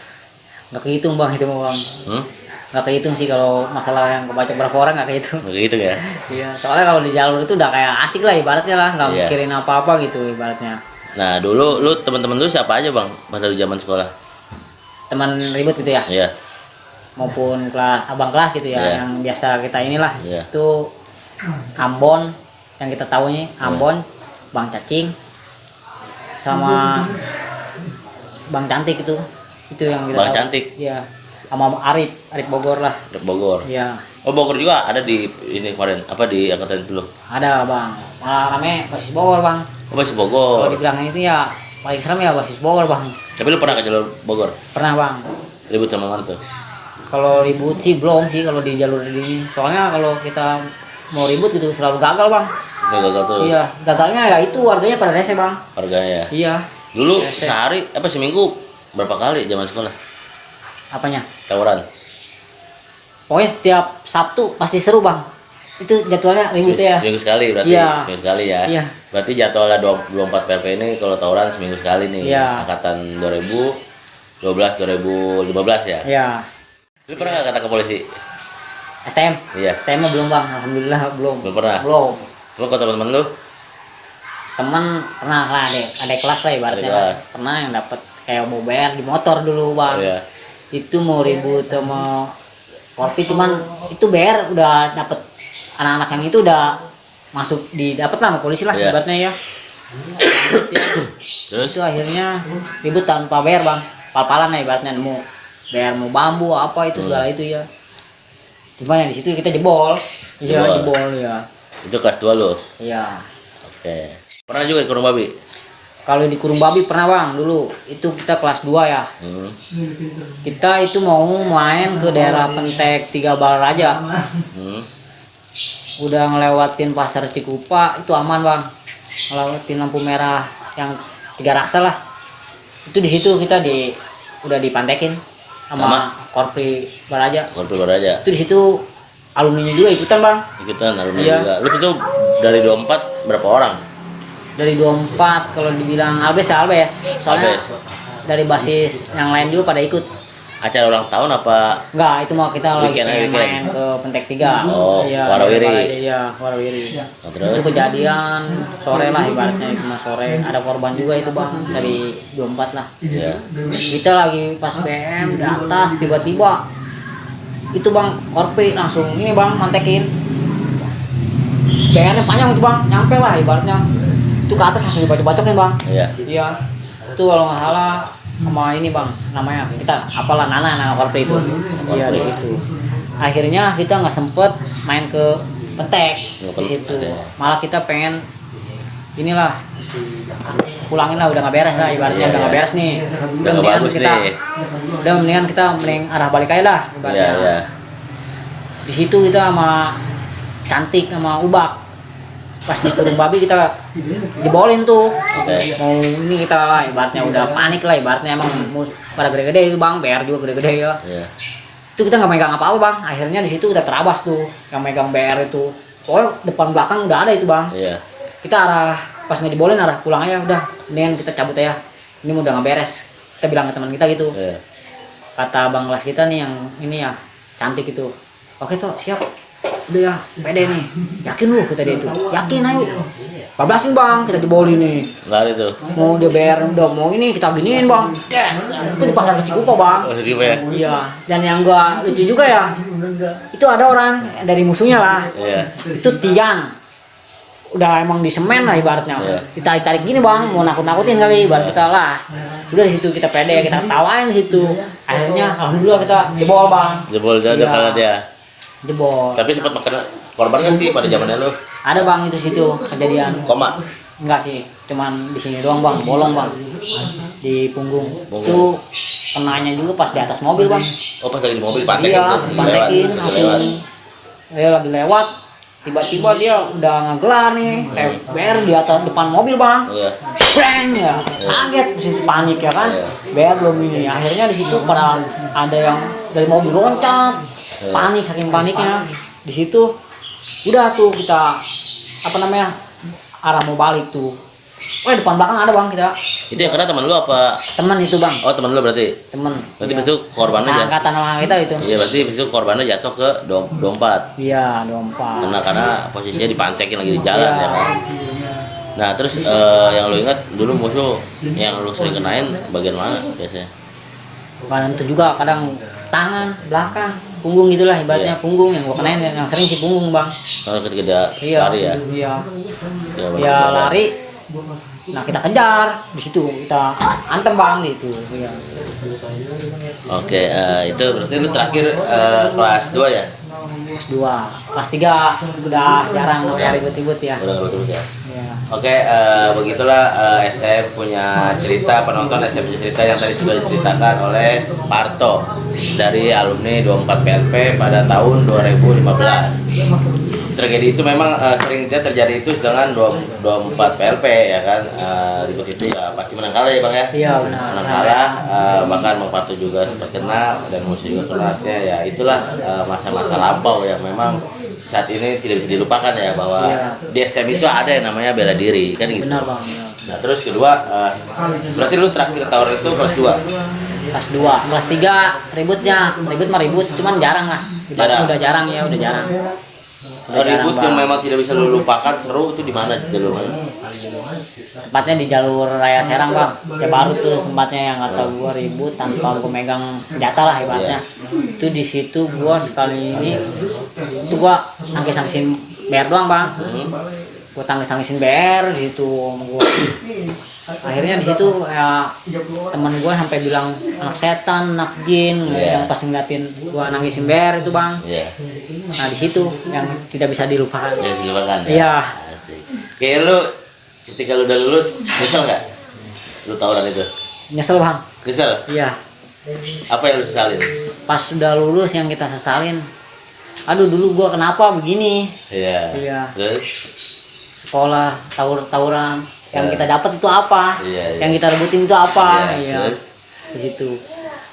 Nggak kehitung bang itu mah bang. Hmm? Nggak kehitung sih kalau masalah yang kebacok berapa orang nggak kehitung. Nggak gitu ya? Iya, soalnya kalau di jalur itu udah kayak asik lah ibaratnya lah, nggak Iya. mikirin apa-apa gitu ibaratnya. Nah dulu lu teman-teman lu siapa aja bang pada zaman sekolah? Teman ribut gitu ya, Iya. maupun kelas abang kelas gitu ya, Iya. yang biasa kita inilah Iya. itu Ambon, yang kita tahunya Ambon, Bang Cacing, sama Bang Cantik itu yang kita Bang tahu. Cantik? Iya, sama Arif Bogor lah. Dari Bogor. Iya, Oh Bogor juga ada di ini kemarin apa di angkatan dulu? ada bang, malah rame basis Bogor bang. Oh masih Kalau Bogor. dibilang itu ya paling serem ya basis Bogor bang. Tapi lu pernah ke jalur Bogor? Pernah bang. Ribut sama mana tuh? Kalau ribut sih belum sih kalau di jalur ini. Soalnya kalau kita mau ribut gitu selalu gagal bang. Nggak gagal tuh. Iya, gagalnya ya itu warganya pada rese bang. Harganya ya. Iya. Dulu Rese. sehari apa seminggu berapa kali zaman sekolah? Apanya? Tawuran. Pokoknya setiap Sabtu pasti seru bang. Itu jadwalnya ributnya ya. Seminggu sekali berarti. Iya. Seminggu sekali ya. Iya. Berarti jadwalnya 24 PP ini kalau tawuran seminggu sekali nih. Iya. Angkatan 2012 2015 ya. Iya. Lu pernah nggak kata ke polisi? STM. Iya. STM mah belum bang. Alhamdulillah belum. Belum pernah? Belum. Cuma kalau teman-teman lu? Teman pernah lah ada kelas lah ibaratnya. Ada kelas. Pernah yang dapat kayak mau bayar di motor dulu bang. Iya. Itu mau ribut sama Korpi, cuman itu BR udah dapet anak-anak yang itu udah masuk dapat lah sama polisi lah Iya. ibaratnya ya. Terus? Itu akhirnya ribut tanpa BR bang, pal-palan lah ibaratnya mau BR mau bambu apa itu segala itu ya. Cuman yang di situ kita jebol, iya Jebol. jebol ya. Itu kelas 2 lu? Iya. Oke. Pernah juga di Kurung Babi? Kalau di Kurung Babi pernah bang dulu, itu kita kelas 2 ya. Hmm. Kita itu mau main ke daerah Pentek 3 Balaraja. Hmm. Udah ngelewatin pasar Cikupa itu aman bang, ngelewatin lampu merah yang 3 raksa lah, itu di situ kita udah dipantekin sama Korpri Baraja. Korpri Baraja. Itu di situ alumni juga ikutan bang. Ikutan alumni Iya. juga. Lu itu dari 24 berapa orang? Dari 24 kalau dibilang Albes ya Albes, soalnya Albes. dari basis yang lain juga pada ikut. Acara ulang tahun apa? Enggak, itu mau kita lagi Weekend, pengen weekend. main ke Pentek 3. Oh, Warawiri. Iya, Warawiri. Nah, Itu terus? kejadian sore lah ibaratnya, itu mah sore. Ada korban juga itu bang dari 24 lah. Iya. Kita lagi pas BM di atas tiba-tiba itu bang Korpi langsung ini bang mantekin. BM-nya panjang itu bang, nyampe lah ibaratnya. Itu ke atas langsung dibacok-bacokin bang. Iya. Iya. Itu kalau nggak salah sama ini bang namanya kita apalah Nana Korpi itu. Iya di situ. Akhirnya kita nggak sempet main ke Pentek di situ. Malah kita pengen inilah pulangin lah, udah nggak beres lah ibaratnya. Iya, Udah nggak iya. beres nih. Udah nggak bagus kita nih. udah mendingan kita arah balik aja lah Iya, ibaratnya. iya. Di situ kita sama Cantik sama Ubak pas di Kurung Babi kita dibolin tuh. Oke. Mau ini kita lah ibaratnya udah panik lah ibaratnya, emang pada gede-gede itu bang, BR juga gede-gede ya. Iya. Itu kita nggak megang apa-apa bang, akhirnya di situ kita terabas tuh yang megang BR itu. Pokoknya depan belakang udah ada itu bang. Iya. Kita arah pas nggak dibolin arah pulang aja udah, mendingan kita cabut aja, ini udah nggak beres. Kita bilang ke teman kita gitu. Iya. Kata bang kelas kita nih yang ini ya Cantik itu, oke tuh siap, udah ya pede nih, yakin lu kata dia itu, yakin ayo 14-in bang, kita diboli nih. Lari tuh. Mau dia bayar, udah mau ini kita giniin bang. Itu di pasar Cikupa bang. Oh, sedih ya? Iya. Dan yang gua lucu juga ya, itu ada orang dari musuhnya lah. Iya. Itu tiang. Udah emang di semen lah ibaratnya. Iya. Ditarik-tarik gini bang, mau nakut-nakutin kali ibarat kita lah. Udah di situ kita pede, kita tawain di situ. Akhirnya alhamdulillah kita jebol bang. Jebol dia Iya. kalau dia. Jebol. Tapi sempat makan korban kan sih pada zamannya lu? Ada bang itu situ kejadian. Koma. Enggak sih, cuman di sini doang bang, bolong bang di punggung. Punggung. Itu kenanya juga pas di atas mobil bang. Oh pas lagi di mobil pantekin Iya, tuh. pantekin Lagi langsung. lewat. Dia lagi lewat, tiba-tiba dia udah ngegelar nih, BR di atas depan mobil bang. Iya. Bang ya, kaget mesti panik ya kan. Iya. BR belum ini, akhirnya di situ pada ada yang dari mobil loncat, panik saking paniknya. Di situ udah tuh kita apa namanya arah mau balik tuh. Oh depan belakang ada bang kita. Itu yang kena teman lu apa? Temen itu bang, Oh teman lu berarti? temen. Berarti Iya. itu korbannya ya? Seangkatan sama kita itu. Iya berarti itu korbannya jatuh ke dompet. Iya dompa. Karena posisinya dipantekin lagi di jalan Iya. ya kan. Nah terus yang lu ingat dulu musuh yang lu sering kenain bagian mana biasanya? Bukan itu juga kadang tangan belakang punggung gitulah ibaratnya. Iya. Punggung yang gua kenain yang sering sih punggung bang. Kalau ketika Iya lari ya? iya Ya, ya lari. Nah kita kejar di situ kita antem bang gitu. Iya. Oke, itu berarti lu terakhir kelas 2 ya? Kelas 2, kelas 3 udah jarang ribut-ribut ya. Udah nggak betul ya? Iya. Oke, begitulah STM punya cerita, penonton STM punya cerita yang tadi sudah diceritakan oleh Parto dari alumni 24 PLP pada tahun 2015. Tragedi itu memang sering terjadi itu dengan 24 PLP ya kan. Ribut itu ya pasti menang kalah ya bang ya. Iya benar. Menang kalah, bahkan Bang Parto juga sempat kena dan musuh juga kena. Artinya ya itulah masa-masa lampau yang memang saat ini tidak bisa dilupakan ya bahwa Iya. di STM itu ada yang namanya bela diri kan gitu. Benar bang. Iya. Nah terus kedua, berarti lu terakhir tawuran itu kelas 2? Kelas 2, kelas 3 ributnya, ribut mah ribut, cuman jarang lah. Jarang. Udah jarang ya, udah jarang. Udah Ribut jarang, yang Bang. memang tidak bisa lu lupakan seru itu di mana jalur mana? Tepatnya di jalur Raya Serang bang, ya baru tuh tempatnya yang kata gua ribut tanpa gua megang senjata lah ibaratnya. Itu di situ gua sekali ini, itu gua tangkis-tangkisin BR doang bang. Gua tangkis-tangkisin BR di situ sama gua. Akhirnya di situ ya teman gua sampai bilang anak setan, anak jin, yang pas ngeliatin gua nangisin BR itu bang. Iya. Nah di situ yang tidak bisa dilupakan. Ya silakan. Iya. Asik. Kayak lu ketika lu udah lulus nyesel nggak? Lu tawuran itu? Nyesel bang. Nyesel? Iya. Apa yang lu sesalin? Pas sudah lulus yang kita sesalin, aduh dulu gua kenapa begini. Iya. Iya. Terus? Sekolah tawuran yang kita dapat itu apa? Iya, iya. Yang kita rebutin itu apa? Iya, Iya. terus? Di situ.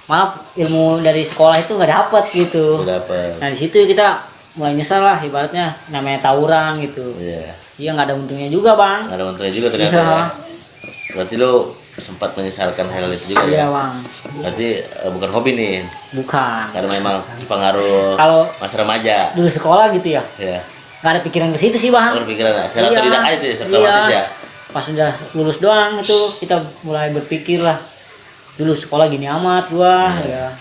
Malah ilmu dari sekolah itu nggak dapet gitu. Udah apa? Nah di situ kita mulai nyesal lah ibaratnya namanya tawuran gitu. Iya. Iya nggak ada untungnya juga bang. Nggak ada untungnya juga ternyata Iya. ya. Berarti lu sempat menyesalkan hal itu juga Iya ya? bang. Berarti bukan hobi nih, Bukan. karena memang pengaruh Kalau masa remaja. dulu sekolah gitu ya, Ya. nggak ada pikiran ke situ sih bang. Berpikiran secara otodidak aja tuh ya, secara otomatis ya. Pas udah lulus doang itu kita mulai berpikir lah. Dulu sekolah gini amat gua, ya.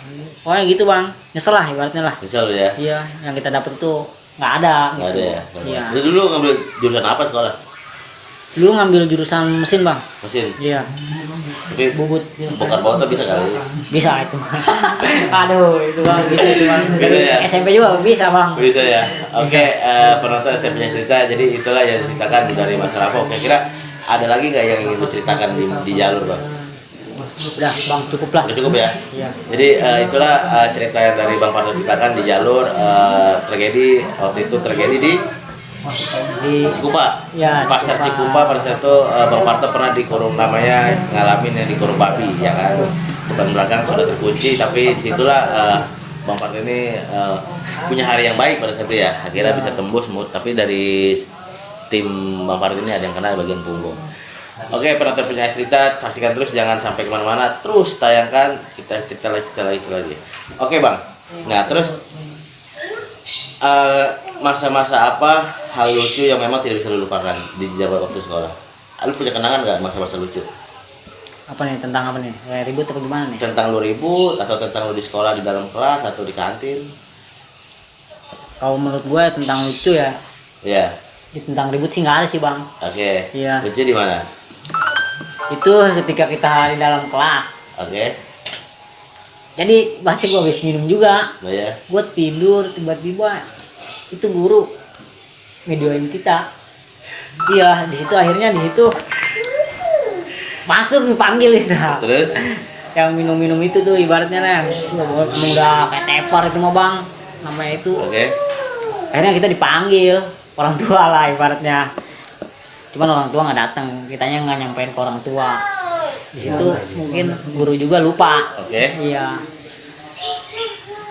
Pokoknya gitu bang, nyesel lah ibaratnya lah. Misal lu ya. Iya, yang kita dapet tuh nggak ada. Nggak gitu. ada ya. Iya. Lu dulu ngambil jurusan apa sekolah? Dulu ngambil jurusan mesin bang. Mesin. Iya. Tapi Bubut. bongkar botol bisa kali. Bisa itu. Aduh, itu bang bisa itu bang. Bisa ya? SMP juga bisa bang. Bisa ya. Oke, penonton saya punya cerita. Jadi itulah yang diceritakan dari masa lampau. Kira-kira ada lagi nggak yang ingin diceritakan di jalur bang? Udah bang cukup lah. Udah cukup ya. Iya. Jadi itulah cerita yang dari Bang Parto ceritakan di jalur tragedi waktu itu terjadi di Cikupa. Ya, Pasar Cikupa. Cikupa pada saat itu Bang Parto pernah dikurung, namanya ngalamin yang dikurung babi ya kan. Depan belakang sudah terkunci, tapi disitulah Bang Parto ini punya hari yang baik pada saat itu ya. Akhirnya bisa tembus tapi dari tim Bang Parto ini ada yang kena bagian punggung. Oke, penonton punya cerita, saksikan terus, jangan sampai kemana-mana, terus tayangkan kita lagi. Oke bang, nah terus masa-masa apa hal lucu yang memang tidak bisa lu lupakan di zaman waktu sekolah? Lu punya kenangan nggak masa-masa lucu? Apa nih, tentang apa nih? Kayak ribut apa gimana nih? Tentang lu ribut atau tentang lu di sekolah di dalam kelas atau di kantin? Kalau menurut gue tentang lucu ya. Iya. Tentang ribut sih nggak ada sih bang. Oke. Iya. Lucu di mana? Itu ketika kita di dalam kelas. Oke. Jadi pasti gue habis minum juga. Nah ya. Gue tidur tiba-tiba itu guru videoin kita. Iya, di situ akhirnya di situ masuk dipanggil kita. Terus? Yang minum-minum itu tuh ibaratnya lah, udah kayak tepar itu mah bang, namanya itu. Oke. Akhirnya kita dipanggil orang tua lah ibaratnya. Cuman orang tua nggak datang, kitanya nggak nyampein ke orang tua. Di situ mungkin guru juga lupa. Oke. Iya.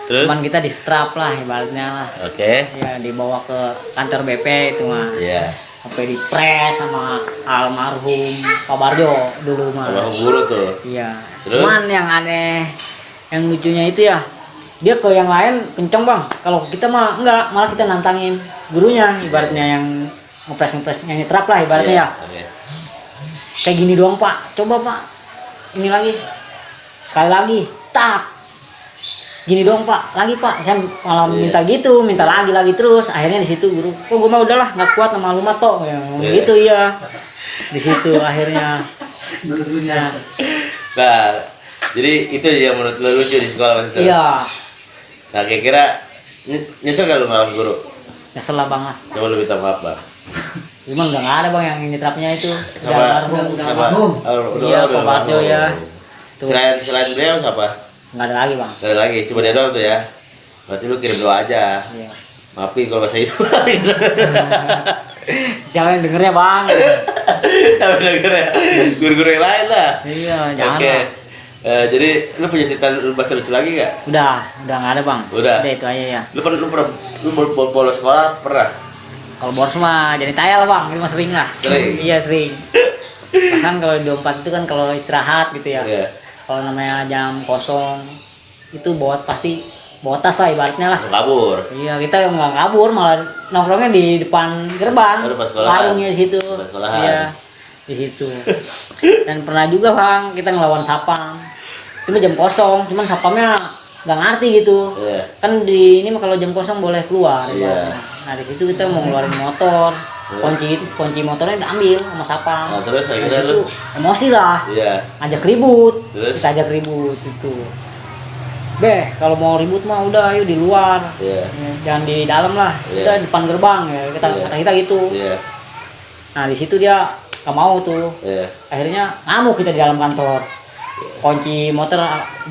Terus? Cuman kita di strap lah ibaratnya lah. Oke. Ya dibawa ke kantor BP itu mah. Iya. Sampai dipres sama almarhum Pak Barjo dulu mah. Almarhum guru tuh. Iya. Terus? Cuman yang aneh, yang lucunya itu ya, dia ke yang lain kenceng bang. Kalau kita mah enggak, malah kita nantangin gurunya, ibaratnya yang ngepres yang nyetrap lah ibaratnya ya. Oke. Kayak gini doang pak, coba pak, ini lagi, sekali lagi, tak, gini doang pak, lagi pak. Saya malah minta gitu, minta lagi terus. Akhirnya di situ guru, oh gue mah udahlah nggak kuat sama lu mah toh, ya, gitu ya. Di situ akhirnya. Nah, jadi itu yang menurut lo lucu di sekolah waktu itu? Iya. Nah, kira-kira nyesel gak lu ngelawan guru? Nyesel lah bang lah. Coba lu minta maaf bang. Cuman udah nggak ada bang yang nyetrapnya itu. Sama, Iya, Pak Barjo ya. Tuh. Selain beliau siapa? Nggak ada lagi bang. Nggak ada lagi, cuma dia doang tuh ya. Berarti lu kirim doa aja. Iya. Maafin kalau bahasa itu. Siapa yang dengernya bang? Tapi denger ya, guru-guru yang lain lah. Iya, jangan. Oke. Lah. Jadi lu punya cerita bahasa lucu lagi gak? Udah nggak ada bang. Udah itu aja ya. Lu bolos sekolah pernah? Kalau boros mah jadi tayal bang, itu mah sering lah. Sering? Iya sering. Bahkan kalau di 24 itu kan kalau istirahat gitu ya. Iya. Kalau namanya jam kosong itu pasti bawa tas lah ibaratnya lah. Langsung kabur. Iya, kita nggak kabur, malah nongkrongnya di depan gerbang. Oh, depan sekolahan. Warungnya di situ. Depan sekolahan. Iya, di situ. Dan pernah juga bang, kita ngelawan sapam. Itu mah jam kosong, cuman sapamnya nggak ngerti gitu. Iya. Kan di ini mah kalau jam kosong boleh keluar. Iya. Nah di situ kita mau ngeluarin motor, kunci motornya diambil sama sapam. Nah, terus Nah, akhirnya situ lu? emosi lah. Iya. Ajak ribut. Terus? Kita ajak ribut itu. Beh, kalau mau ribut mah udah ayo di luar. Iya. Ya, jangan di dalam lah. Iya. Kita depan gerbang ya. Iya. Kata kita gitu. Iya. Nah, di situ dia nggak mau tuh. Iya. Akhirnya ngamuk kita di dalam kantor. Kunci motor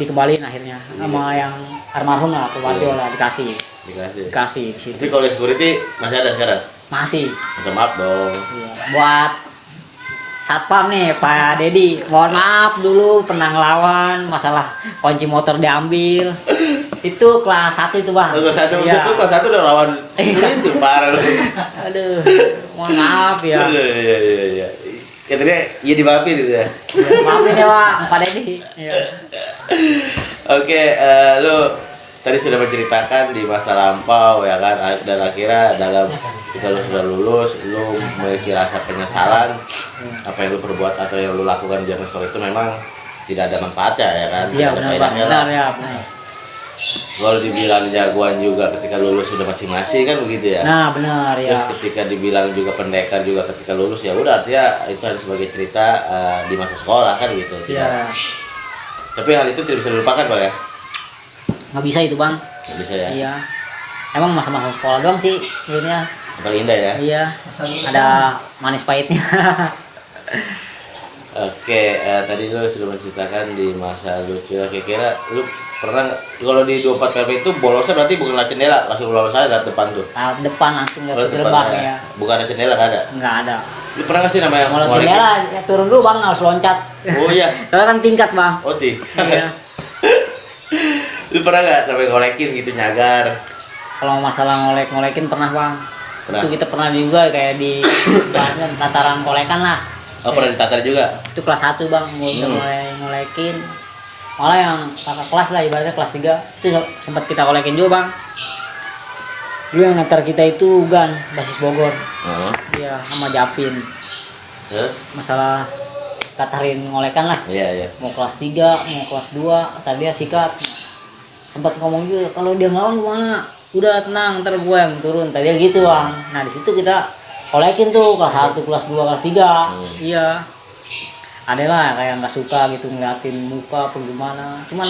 dikembalin akhirnya sama yang almarhum lah, Pak Barjo lah dikasih di situ. Tapi kalau security masih ada sekarang? Masih. Minta maaf dong. Iya. Buat satpam nih Pak Dedi, mohon maaf dulu pernah ngelawan masalah kunci motor diambil. Itu kelas 1 itu bang. Kelas 1, Iya. kelas 1 udah lawan security parah lu. Aduh, mohon maaf ya. Iya. Katanya iya dimaafin gitu ya. Ya, maafin ya Pak, Pak Dedi. Iya. Oke, lu tadi sudah menceritakan di masa lampau ya kan, dan akhirnya ketika lu sudah lulus, lu memiliki rasa penyesalan apa yang lu perbuat atau yang lu lakukan di zaman sekolah itu memang tidak ada manfaatnya ya kan. Iya Tidak ada benar faedahnya benar lah. ya benar. Kalau dibilang jagoan juga ketika lulus sudah masing-masing kan begitu ya. Nah benar ya. Terus ketika dibilang juga pendekar juga ketika lulus ya udah, artinya itu hanya sebagai cerita di masa sekolah kan gitu. Iya. Tapi hal itu tidak bisa dilupakan Pak ya. Nggak bisa itu bang. Nggak bisa ya. Iya. Emang masa-masa sekolah doang sih sebenarnya. Yang paling indah ya. Iya. Ada manis pahitnya. Oke, tadi lu sudah menceritakan di masa lucu. Kira-kira lu pernah kalau di 24 PP itu bolosnya berarti bukan lewat jendela, langsung lolos aja lewat depan tuh. Lewat depan langsung Oh, ke depan gerbang ya. ya. Bukan ada jendela, nggak ada. Nggak ada. Lu pernah nggak sih namanya Kalau ngolekin? jendela ya turun dulu bang, harus loncat. Oh iya. Soalnya kan tingkat bang. Oh Iya. Lu pernah nggak namanya ngolekin gitu, nyagar? Kalau masalah ngolekin pernah bang. Pernah. Itu kita pernah juga kayak di tataran kolekan lah. Oh pernah ditatar juga? Itu kelas 1 bang, mulai ngolekin. Malah yang kakak kelas lah, ibaratnya kelas 3 itu sempat kita kolekin juga bang. Dulu yang ngantar kita itu Ugan, basis Bogor. Iya, sama Japin. Masalah katarin ngolekan lah. Iya. Mau kelas 3, mau kelas 2, kata dia sikat. Sempat ngomong juga, kalau dia ngelawan gimana? Udah tenang, ntar gue yang turun. Tadi gitu Bang. Nah di situ kita kolekin tuh kelas 1, kelas 2, kelas 3. Iya. Ada lah kayak nggak suka gitu ngeliatin muka apa gimana. Cuman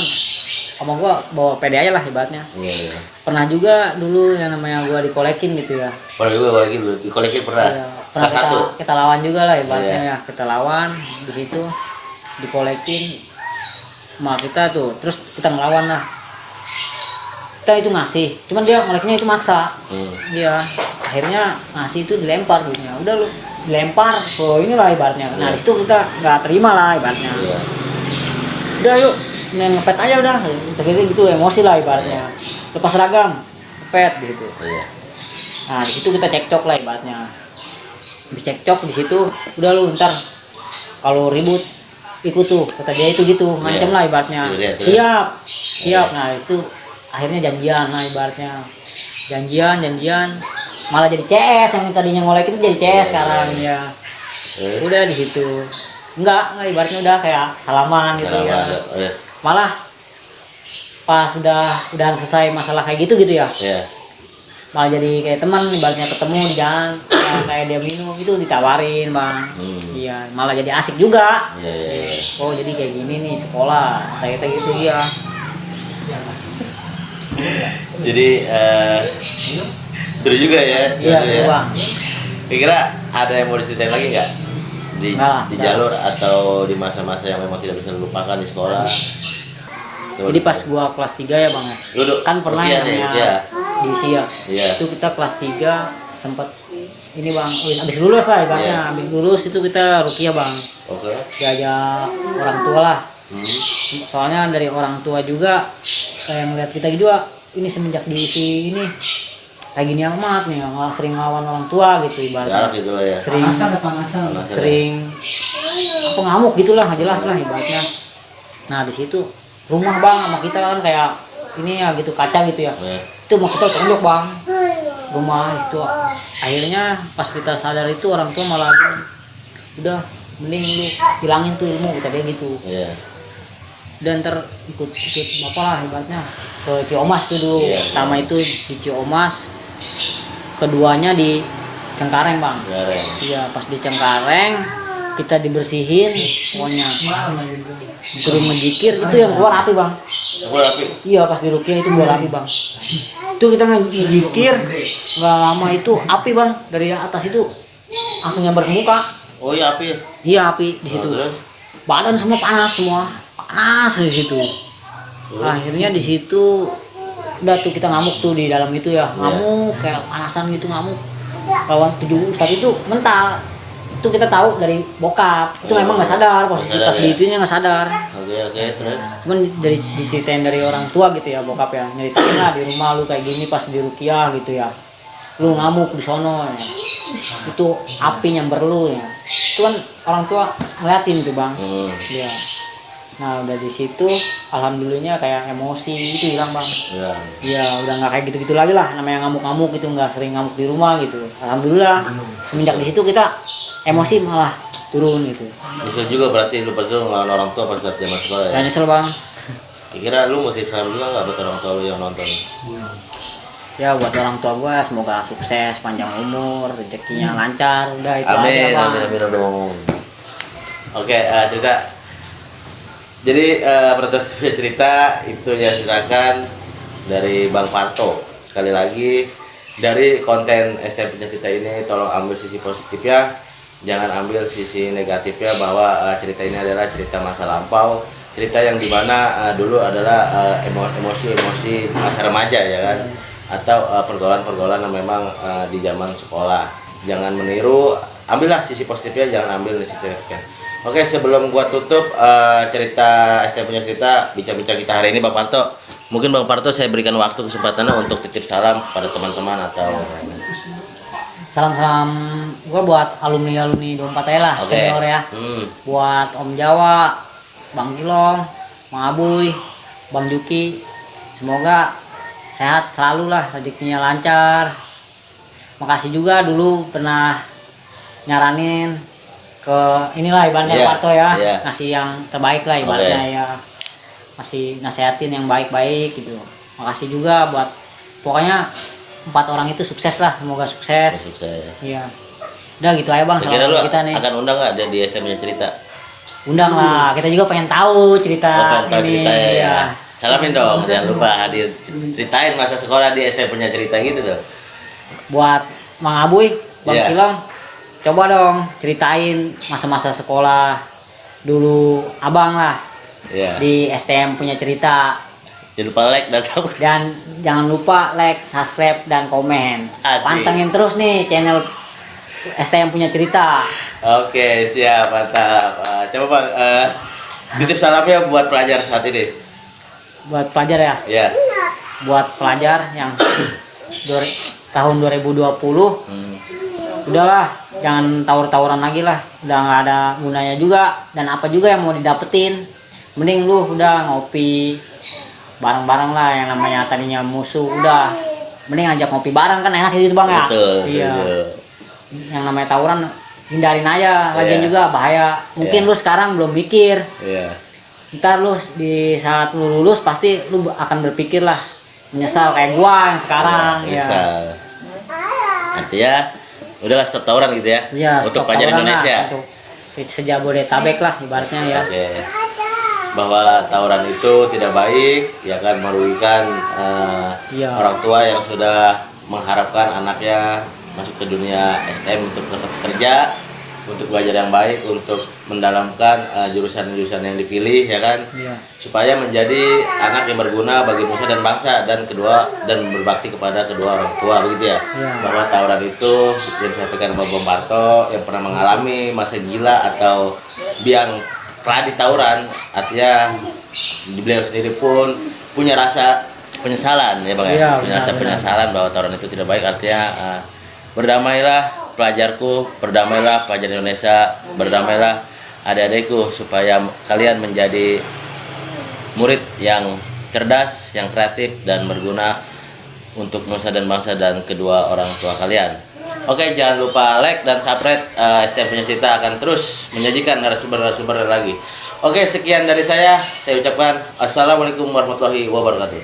sama gua bawa pede aja lah ibaratnya. Iya. Pernah juga dulu yang namanya gua dikolekin gitu ya. Pernah juga dikolekin pernah. Iya. Pernah kita lawan juga lah ibaratnya ya. Kita lawan di situ dikolekin sama kita tuh. Terus kita ngelawan lah. Kita itu ngasih, cuman dia ngoleknya itu maksa. Iya. Akhirnya ngasih itu dilempar gitu ya. Udah lu dilempar, inilah ibaratnya. Nah itu kita nggak terima lah ibaratnya. Udah yuk, main ngepet aja udah. Terus gitu emosi lah ibaratnya. Lepas seragam, ngepet gitu. Nah di situ kita cekcok lah ibaratnya. Habis cekcok di situ, udah lu ntar kalau ribut ikut tuh, kata dia itu gitu, ngancem lah ibaratnya. Siap. Nah itu akhirnya janjian lah ibaratnya. Janjian. Malah jadi CS yang tadinya ngolek itu jadi CS sekarang ya. Udah di situ. Enggak ibaratnya udah kayak salaman gitu ya. Malah pas udah selesai masalah kayak gitu ya. Malah jadi kayak teman ibaratnya ketemu di jalan kayak dia minum itu ditawarin Bang. Iya, malah jadi asik juga. Oh, jadi kayak gini nih sekolah. Kayak gitu ya. Jadi seru juga ya. Iya, Bang. Kira-kira ada yang mau diceritain lagi nggak di jalur atau di masa-masa yang memang tidak bisa dilupakan di sekolah? Jadi pas gua kelas 3 ya Bang. Kan pernah namanya diisi ya. Itu kita kelas 3 sempat ini Bang, habis lulus lah ibaratnya. Habis lulus itu kita rukiah Bang. Diajak orang tua lah. Soalnya dari orang tua juga yang lihat kita juga ini semenjak diisi ini kayak gini amat nih, nggak sering ngelawan orang tua gitu ibaratnya. Gitu lah ya. Sering apa ngamuk gitulah, nggak jelas lah ibaratnya. Nah di situ rumah Bang sama kita kan kayak ini ya gitu kaca gitu ya. Itu mau kita tonjok Bang rumah itu. Akhirnya pas kita sadar itu orang tua malah udah mending lu hilangin tuh ilmu kita dia gitu. Dan ikut bapak lah ibaratnya ke Ciomas tuh dulu. Pertama itu di Ciomas, keduanya di Cengkareng Bang. Iya pas di Cengkareng kita dibersihin pokoknya suruh menjikir itu yang keluar api Bang. Iya pas di rukiah itu keluar api Bang. Itu kita ngejikir nggak lama itu api Bang dari atas itu langsung nyamber ke muka. Oh iya api. Iya api di situ. Badan semua panas di situ. Akhirnya di situ udah tuh kita ngamuk tuh di dalam itu ya. Ngamuk kayak panasan gitu ngamuk. Lawan 7 ustadz itu mental. Itu kita tahu dari bokap. Itu memang nggak sadar posisi pas di itunya nggak sadar. Oke terus. Cuman dari diceritain dari orang tua gitu ya bokap ya. Nyeritain lah di rumah lu kayak gini pas di rukiah gitu ya. Lu ngamuk di sono ya. Itu api nyamber lu ya. Itu kan orang tua ngeliatin tuh Bang. Iya. Nah udah di situ alhamdulillahnya kayak emosi itu hilang Bang. Iya udah nggak kayak gitu-gitu lagi lah, namanya ngamuk-ngamuk gitu, nggak sering ngamuk di rumah gitu. Alhamdulillah semenjak di situ kita emosi malah turun gitu. Nyesel juga berarti lu pernah ngelawan orang tua pada saat zaman sekolah ya? Ya nyesel Bang. Kira lu mesti salam dulu nggak buat orang tua lu yang nonton? Ya buat orang tua gue semoga sukses, panjang umur, rezekinya lancar, udah itu aja Bang. Amin. Oke, cerita. Jadi penonton cerita itu yang ceritakan dari Bang Parto. Sekali lagi dari konten STM Punya Cerita ini tolong ambil sisi positifnya, jangan ambil sisi negatifnya bahwa cerita ini adalah cerita masa lampau, cerita yang dimana dulu adalah emosi-emosi masa remaja ya kan, atau pergaulan-pergaulan yang memang di zaman sekolah. Jangan meniru, ambillah sisi positifnya, jangan ambil sisi negatifnya. Oke, sebelum gua tutup cerita STM Punya Cerita, bincang-bincang kita hari ini Bang Parto, mungkin Bang Parto saya berikan waktu kesempatannya untuk titip salam kepada teman-teman atau salam gua buat alumni 24 ya lah, senior ya. Buat Om Jawa, Bang Kilong, Bang Abuy, Bang Juki, semoga sehat selalu lah, rezekinya lancar. Makasih juga dulu pernah nyaranin ke inilah ibaratnya Parto ya, ngasih yang terbaik lah ibaratnya ya, masih nasehatin yang baik-baik gitu. Makasih juga buat pokoknya 4 orang itu sukses lah, semoga sukses. Iya. Udah gitu aja Bang, kalau kita nih. Akan undang nggak ada di STM Punya Cerita? Undang lah, kita juga pengen tahu cerita ini. Ya. Salamin dong, jangan lupa hadir, ceritain masa sekolah di STM Punya Cerita gitu dong. Buat Mang Abuy, Bang Kilong, coba dong ceritain masa-masa sekolah dulu abang lah di STM Punya Cerita. Jangan lupa like dan subscribe. Dan jangan lupa like, subscribe, dan komen. Pantengin terus nih channel STM Punya Cerita. Oke, siap, mantap. Coba Bang, titip salamnya buat pelajar saat ini. Buat pelajar ya? Iya. Buat pelajar yang tahun 2020, udahlah, jangan tawur-tawuran lagi lah. Udah nggak ada gunanya juga. Dan apa juga yang mau didapetin, mending lu udah ngopi bareng-bareng lah, yang namanya tadinya musuh, udah mending ajak ngopi bareng kan enak gitu Bang ya. Betul. Iya. Yang namanya tawuran hindarin aja, lagian juga bahaya. Mungkin lu sekarang belum mikir. Ntar lu di saat lu lulus pasti lu akan berpikir lah, menyesal kayak gua yang sekarang. Artinya udahlah stop tawuran gitu ya. Iya, untuk pelajar Indonesia. Untuk sejabodetabek lah ibaratnya ya. Bahwa tawuran itu tidak baik, ya kan, merugikan orang tua yang sudah mengharapkan anaknya masuk ke dunia STM untuk tetap kerja, untuk belajar yang baik, untuk mendalamkan jurusan-jurusan yang dipilih, ya kan, supaya menjadi anak yang berguna bagi nusa dan bangsa, dan berbakti kepada kedua orang tua, begitu ya. Bahwa tawuran itu yang disampaikan Bang Parto yang pernah mengalami masa gila atau biang keladi tawuran, artinya beliau sendiri pun punya rasa penyesalan ya Bang ya, punya rasa penyesalan bahwa tawuran itu tidak baik. Artinya berdamailah pelajarku, berdamailah pelajar Indonesia, berdamailah adik-adikku, supaya kalian menjadi murid yang cerdas, yang kreatif, dan berguna untuk nusa dan bangsa dan kedua orang tua kalian. Oke, jangan lupa like dan subscribe. STM Punya Cerita akan terus menyajikan narasumber-narasumber lagi. Oke, sekian dari saya ucapkan assalamualaikum warahmatullahi wabarakatuh.